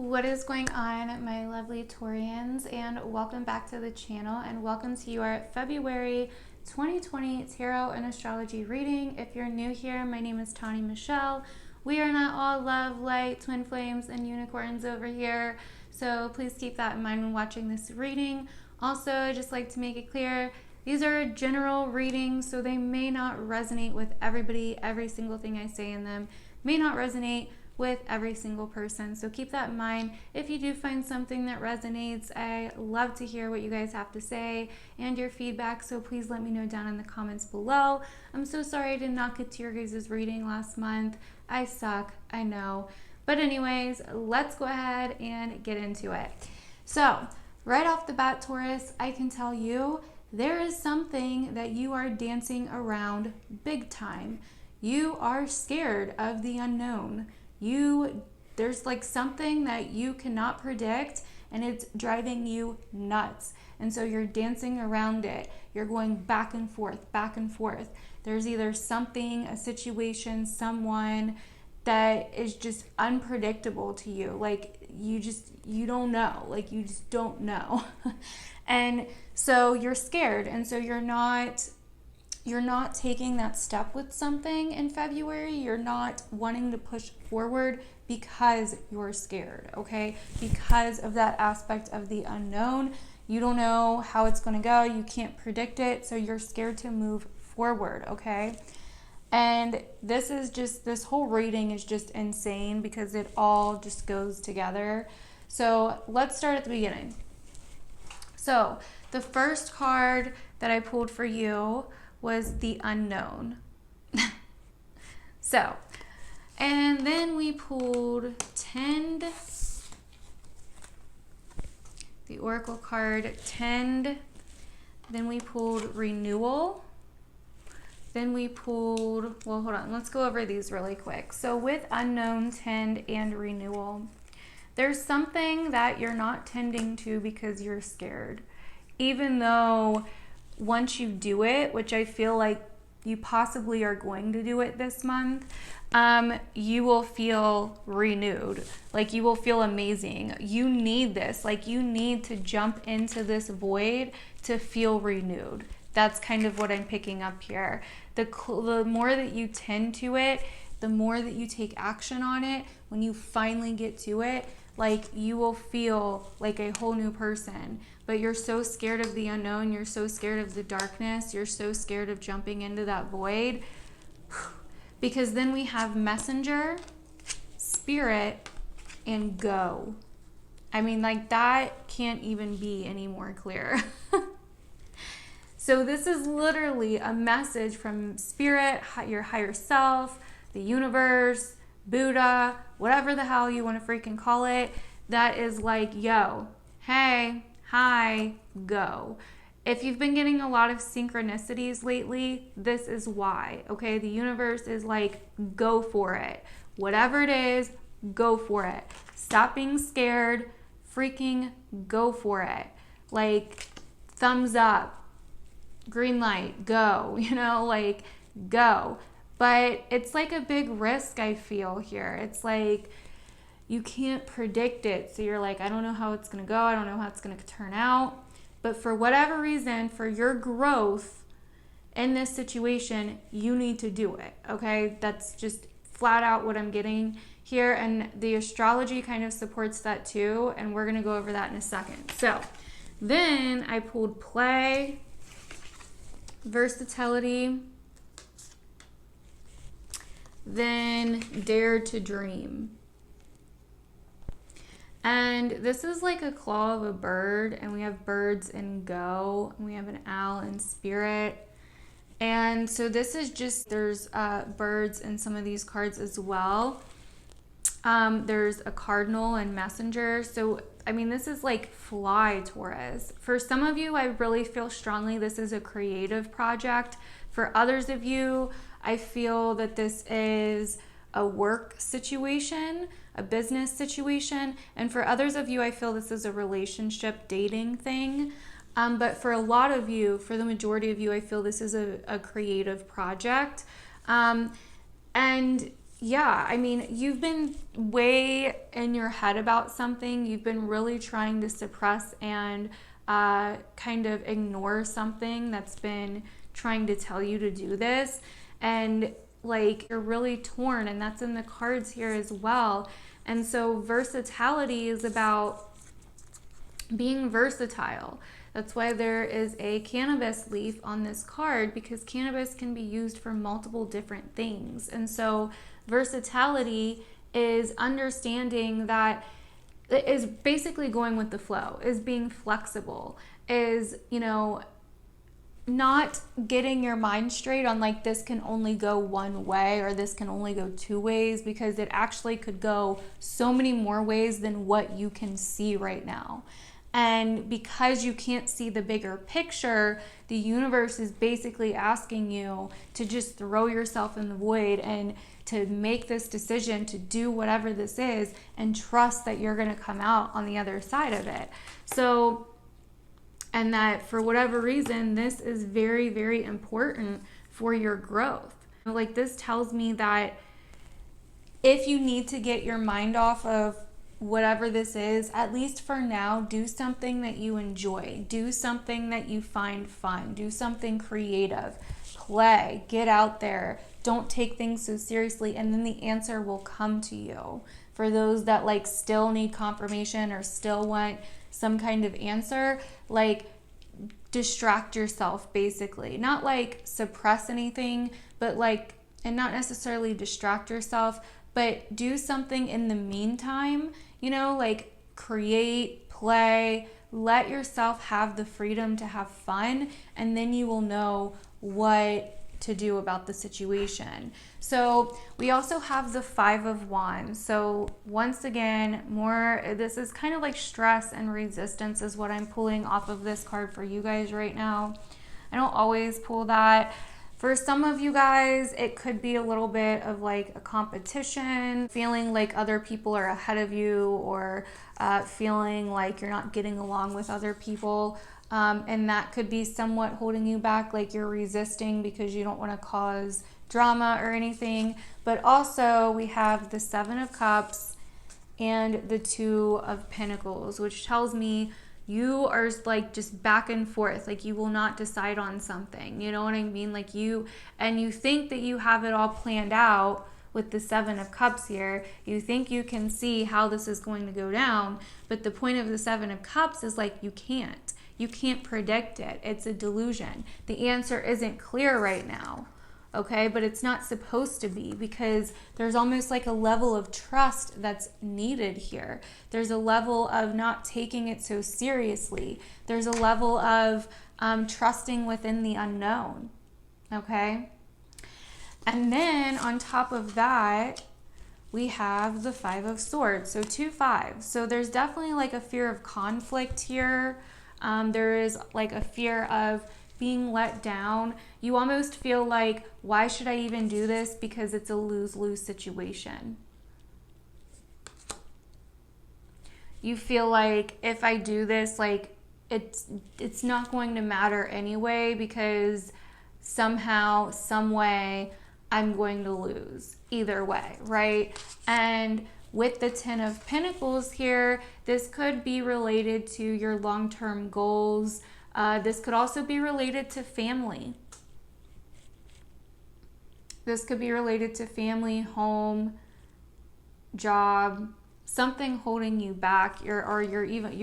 What is going on, my lovely Taurians, and welcome back to the channel, and welcome to your February 2020 Tarot and Astrology reading. If you're new here, my name is Tawny Michelle. We are not all love, light, twin flames, and unicorns over here, so please keep that in mind when watching this reading. Also, I'd just like to make it clear, these are general readings, so they may not resonate with everybody. Every single thing I say in them may not resonate with every single person, so keep that in mind. If you do find something that resonates, I love to hear what you guys have to say and your feedback, so please let me know down in the comments below. I'm so sorry I did not get to your guys' reading last month. I suck, I know. But anyways, let's go ahead and get into it. So right off the bat, Taurus, I can tell you there is something that you are dancing around big time. You are scared of the unknown. There's like something that you cannot predict, and it's driving you nuts. And so you're dancing around it. You're going back and forth, back and forth. There's either something, a situation, someone that is just unpredictable to you. Like you don't know. Like you just don't know. And so you're scared. And so you're not taking that step with something in February. You're not wanting to push forward because you're scared, okay? Because of that aspect of the unknown. You don't know how it's going to go. You can't predict it, so you're scared to move forward, okay? And this whole reading is just insane because it all just goes together. So let's start at the beginning. So the first card that I pulled for you was the unknown. So, and then we pulled Tend, the Oracle card, Tend. Then we pulled Renewal. Then we pulled, well, hold on, let's go over these really quick. So with Unknown, Tend, and Renewal, there's something that you're not tending to because you're scared. Even though once you do it, which I feel like you possibly are going to do it this month, you will feel renewed. Like you will feel amazing. You need this. Like you need to jump into this void to feel renewed. That's kind of what I'm picking up here. The more that you tend to it, the more that you take action on it, when you finally get to it, like you will feel like a whole new person. But you're so scared of the unknown, you're so scared of the darkness, you're so scared of jumping into that void. Because then we have Messenger, Spirit, and Go. I mean, like that can't even be any more clear. So this is literally a message from Spirit, your higher self, the universe, Buddha, whatever the hell you want to freaking call it, that is like, yo, hey, hi, go. If you've been getting a lot of synchronicities lately, this is why, okay? The universe is like, go for it. Whatever it is, go for it. Stop being scared, freaking go for it. Like, thumbs up, green light, go, you know, like, go. But it's like a big risk, I feel here. It's like you can't predict it. So you're like, I don't know how it's going to go. I don't know how it's going to turn out. But for whatever reason, for your growth in this situation, you need to do it, okay? That's just flat out what I'm getting here. And the astrology kind of supports that too. And we're going to go over that in a second. So then I pulled Play, Versatility, then Dare to Dream. And this is like a claw of a bird, and we have birds in Go, and we have an owl in Spirit. And so this is just, there's birds in some of these cards as well. There's a cardinal and messenger. So, I mean, this is like fly, Taurus. For some of you, I really feel strongly this is a creative project. For others of you, I feel that this is a work situation, a business situation. And for others of you, I feel this is a relationship dating thing. But for a lot of you, for the majority of you, I feel this is a creative project. And yeah, I mean, you've been way in your head about something. You've been really trying to suppress and kind of ignore something that's been trying to tell you to do this. And like, you're really torn, and that's in the cards here as well. And so versatility is about being versatile. That's why there is a cannabis leaf on this card, because cannabis can be used for multiple different things. And so versatility is understanding that, is basically going with the flow, is being flexible, is, you know, not getting your mind straight on like, this can only go one way or this can only go two ways, because it actually could go so many more ways than what you can see right now. And because you can't see the bigger picture, the universe is basically asking you to just throw yourself in the void and to make this decision to do whatever this is and trust that you're going to come out on the other side of it. So, and that for whatever reason, this is very, very important for your growth. Like, this tells me that if you need to get your mind off of whatever this is, at least for now, do something that you enjoy. Do something that you find fun. Do something creative. Play. Get out there. Don't take things so seriously, and then the answer will come to you. For those that like still need confirmation or still want some kind of answer, like, distract yourself basically. Not like suppress anything, but like, and not necessarily distract yourself, but do something in the meantime, you know, like create, play, let yourself have the freedom to have fun, and then you will know what to do about the situation. So we also have the Five of Wands. So once again, this is kind of like stress and resistance is what I'm pulling off of this card for you guys right now. I don't always pull that. For some of you guys, it could be a little bit of like a competition, feeling like other people are ahead of you, or feeling like you're not getting along with other people. And that could be somewhat holding you back, like you're resisting because you don't want to cause drama or anything. But also we have the Seven of Cups and the Two of Pentacles, which tells me you are like just back and forth, like you will not decide on something, you know what I mean? Like you think that you have it all planned out with the Seven of Cups here. You think you can see how this is going to go down, but the point of the Seven of Cups is like, you can't predict it. It's a delusion. The answer isn't clear right now. Okay, but it's not supposed to be, because there's almost like a level of trust that's needed here. There's a level of not taking it so seriously. There's a level of trusting within the unknown. Okay, and then on top of that, we have the Five of Swords. So 2 5s. So there's definitely like a fear of conflict here. There is like a fear of being let down. You almost feel like, why should I even do this? Because it's a lose-lose situation. You feel like if I do this, like it's not going to matter anyway, because somehow, some way, I'm going to lose either way, right? And with the Ten of Pentacles here, this could be related to your long-term goals. This could also be related to family. This could be related to family, home, job, something holding you back, or even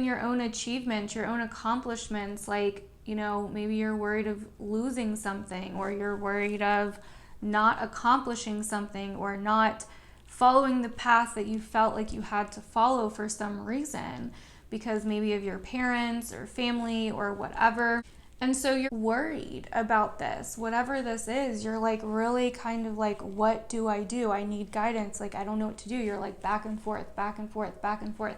your own achievements, your own accomplishments. Like, you know, maybe you're worried of losing something, or you're worried of not accomplishing something, or not following the path that you felt like you had to follow for some reason, because maybe of your parents or family or whatever. And so you're worried about this, whatever this is. You're like really kind of like, what do? I need guidance. Like, I don't know what to do. You're like back and forth, back and forth, back and forth.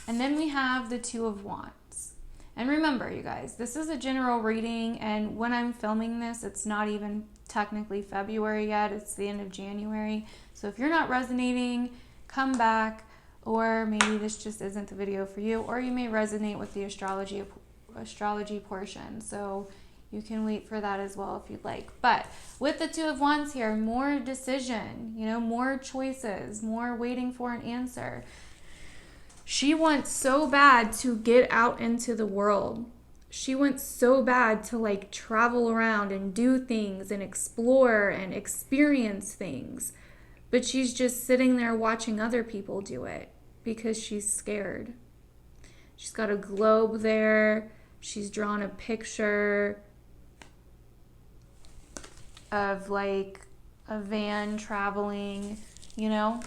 And then we have the Two of Wands. And remember, you guys, this is a general reading, and when I'm filming this, it's not even technically February yet. It's the end of January. So if you're not resonating, come back, or maybe this just isn't the video for you, or you may resonate with the astrology portion. So, You can wait for that as well if you'd like. But with the Two of Wands here, more decision, you know, more choices, more waiting for an answer. She wants so bad to get out into the world. She wants so bad to like travel around and do things and explore and experience things. But she's just sitting there watching other people do it because she's scared. She's got a globe there. She's drawn a picture of like a van traveling, you know.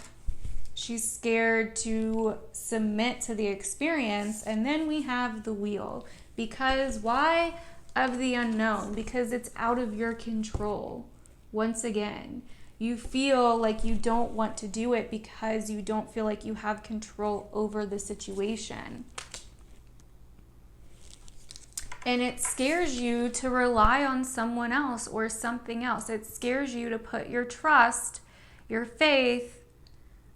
She's scared to submit to the experience. And then we have the Wheel. Because why? Of the unknown. Because it's out of your control. Once again, you feel like you don't want to do it because you don't feel like you have control over the situation. And it scares you to rely on someone else or something else. It scares you to put your trust, your faith,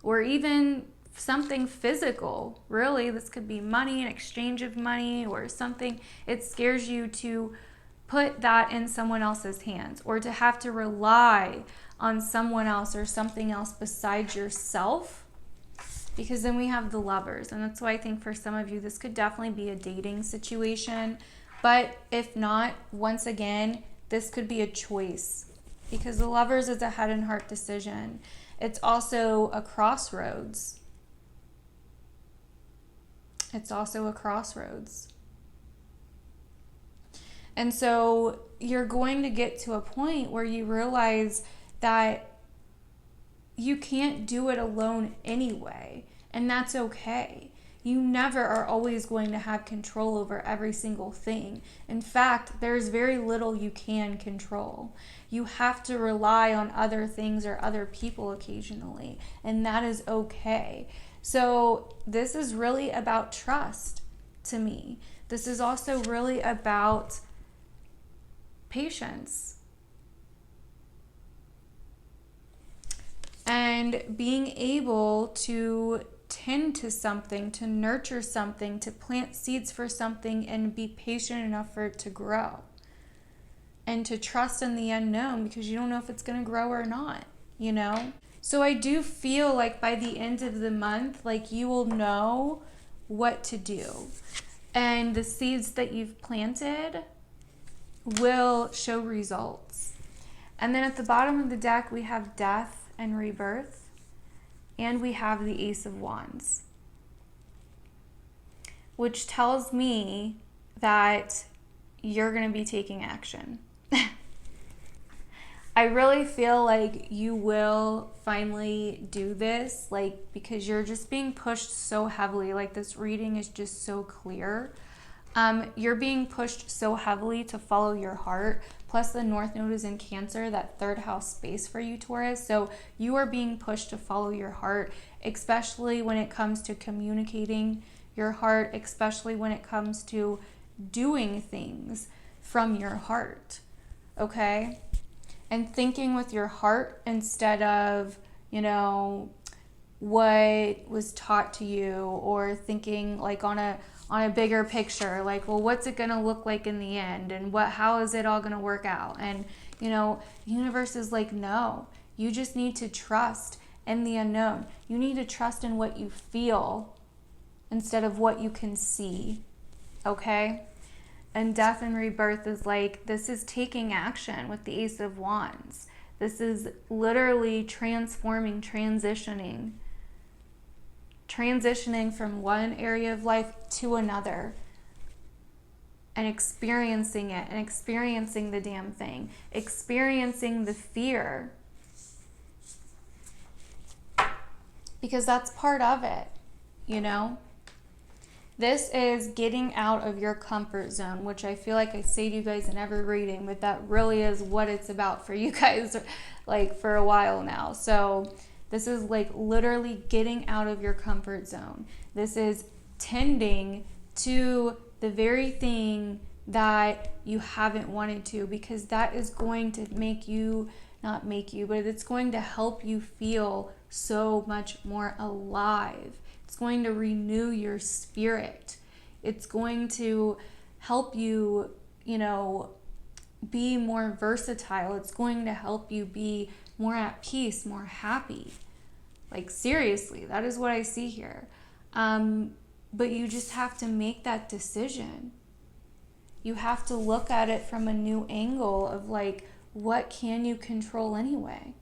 or even something physical. Really, this could be money, an exchange of money or something. It scares you to put that in someone else's hands or to have to rely on someone else or something else besides yourself. Because then we have the Lovers. And that's why I think for some of you, this could definitely be a dating situation. But if not, once again, this could be a choice. Because the Lovers is a head and heart decision. It's also a crossroads. It's also a crossroads. And so you're going to get to a point where you realize that you can't do it alone anyway. And that's okay. You never are always going to have control over every single thing. In fact, there's very little you can control. You have to rely on other things or other people occasionally, and that is okay. So this is really about trust to me. This is also really about patience and being able to tend to something, to nurture something, to plant seeds for something and be patient enough for it to grow. And to trust in the unknown because you don't know if it's going to grow or not, you know? So I do feel like by the end of the month, like you will know what to do. And the seeds that you've planted will show results. And then at the bottom of the deck, we have Death and Rebirth. And we have the Ace of Wands, which tells me that you're going to be taking action. I really feel like you will finally do this, like, because you're just being pushed so heavily. Like, this reading is just so clear. You're being pushed so heavily to follow your heart. Plus the North Node is in Cancer, that third house space for you, Taurus. So you are being pushed to follow your heart, especially when it comes to communicating your heart, especially when it comes to doing things from your heart, okay? And thinking with your heart instead of, you know, what was taught to you, or thinking like on a bigger picture, like, well, what's it gonna look like in the end, and how is it all gonna work out? And you know, the universe is like, no, you just need to trust in the unknown. You need to trust in what you feel instead of what you can see, okay? And Death and Rebirth is like, this is taking action with the Ace of Wands. This is literally transforming, transitioning from one area of life to another, and experiencing it, and experiencing the damn thing, experiencing the fear, because that's part of it, you know? This is getting out of your comfort zone, which I feel like I say to you guys in every reading, but that really is what it's about for you guys, like, for a while now. So this is like literally getting out of your comfort zone. This is tending to the very thing that you haven't wanted to, because that is going to make you, not make you, but it's going to help you feel so much more alive. It's going to renew your spirit. It's going to help you, you know, be more versatile. It's going to help you be more at peace, more happy. Like, seriously, that is what I see here. But you just have to make that decision. You have to look at it from a new angle of like, what can you control anyway?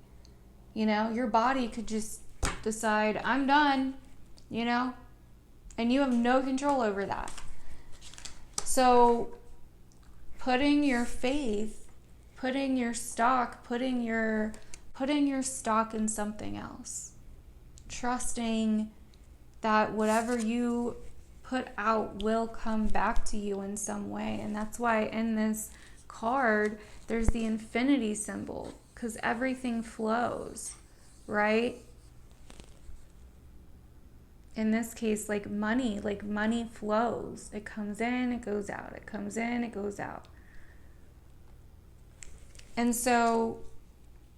You know, your body could just decide, I'm done, you know, and you have no control over that. So putting your faith, putting your stock in something else, trusting that whatever you put out will come back to you in some way. And that's why in this card there's the infinity symbol, because everything flows, right? In this case, like money flows. It comes in, it goes out. It comes in, it goes out. And so,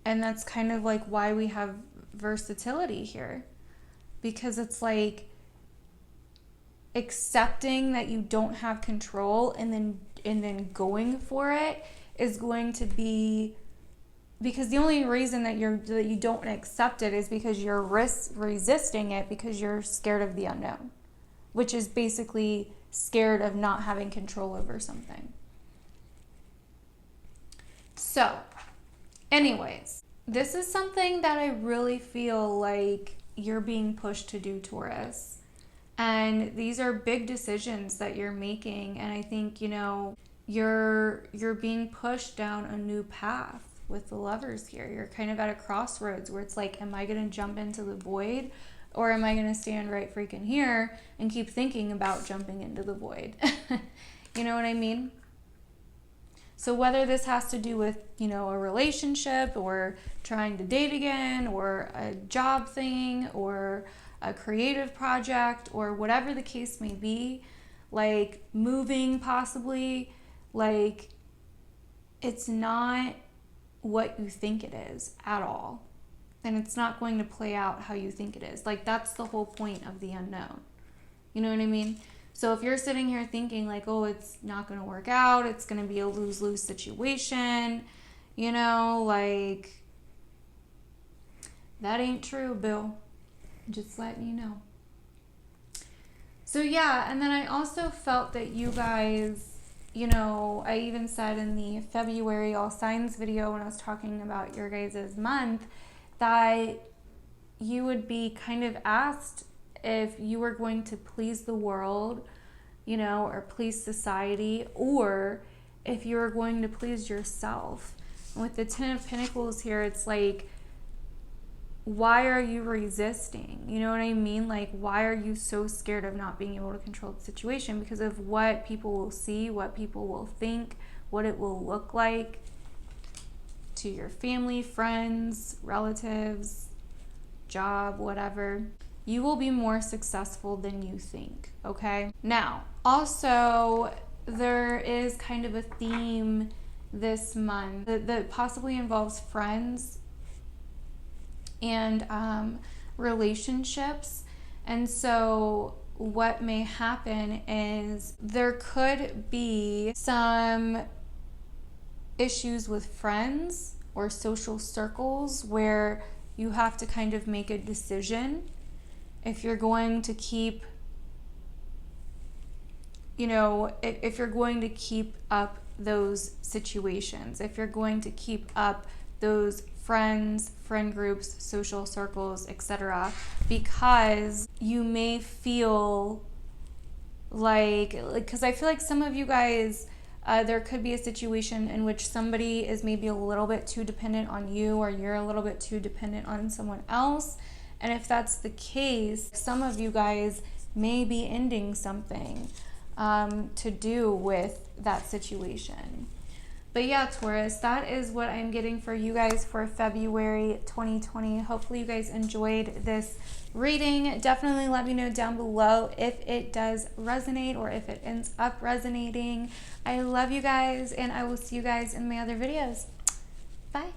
and that's kind of like why we have versatility here, because it's like accepting that you don't have control and then going for it is going to be, because the only reason that you don't accept it is because you're resisting it, because you're scared of the unknown, which is basically scared of not having control over something. So, anyways, this is something that I really feel like you're being pushed to do, Taurus. And these are big decisions that you're making, and I think, you know, you're being pushed down a new path with the Lovers here. You're kind of at a crossroads where it's like, am I going to jump into the void, or am I going to stand right freaking here and keep thinking about jumping into the void? You know what I mean? So whether this has to do with, you know, a relationship, or trying to date again, or a job thing, or a creative project, or whatever the case may be, like moving possibly, like it's not what you think it is at all. And it's not going to play out how you think it is. Like, that's the whole point of the unknown. You know what I mean? So if you're sitting here thinking like, oh, it's not going to work out, it's going to be a lose-lose situation, you know, like, that ain't true, Bill. Just letting you know. So yeah, and then I also felt that you guys, you know, I even said in the February All Signs video when I was talking about your guys' month, that you would be kind of asked if you were going to please the world, you know, or please society, or if you were going to please yourself. And with the Ten of Pentacles here, it's like, why are you resisting? You know what I mean? Like, why are you so scared of not being able to control the situation? Because of what people will see, what people will think, what it will look like to your family, friends, relatives, job, whatever. You will be more successful than you think, okay? Now, also, there is kind of a theme this month that possibly involves friends and relationships. And so what may happen is there could be some issues with friends or social circles where you have to kind of make a decision if you're going to keep, you know, if you're going to keep up those situations, if you're going to keep up those friends, friend groups, social circles, etc., because you may feel like, because I feel like some of you guys, there could be a situation in which somebody is maybe a little bit too dependent on you, or you're a little bit too dependent on someone else. And if that's the case, some of you guys may be ending something to do with that situation. But yeah, Taurus, that is what I'm getting for you guys for February 2020. Hopefully you guys enjoyed this reading. Definitely let me know down below if it does resonate or if it ends up resonating. I love you guys, and I will see you guys in my other videos. Bye.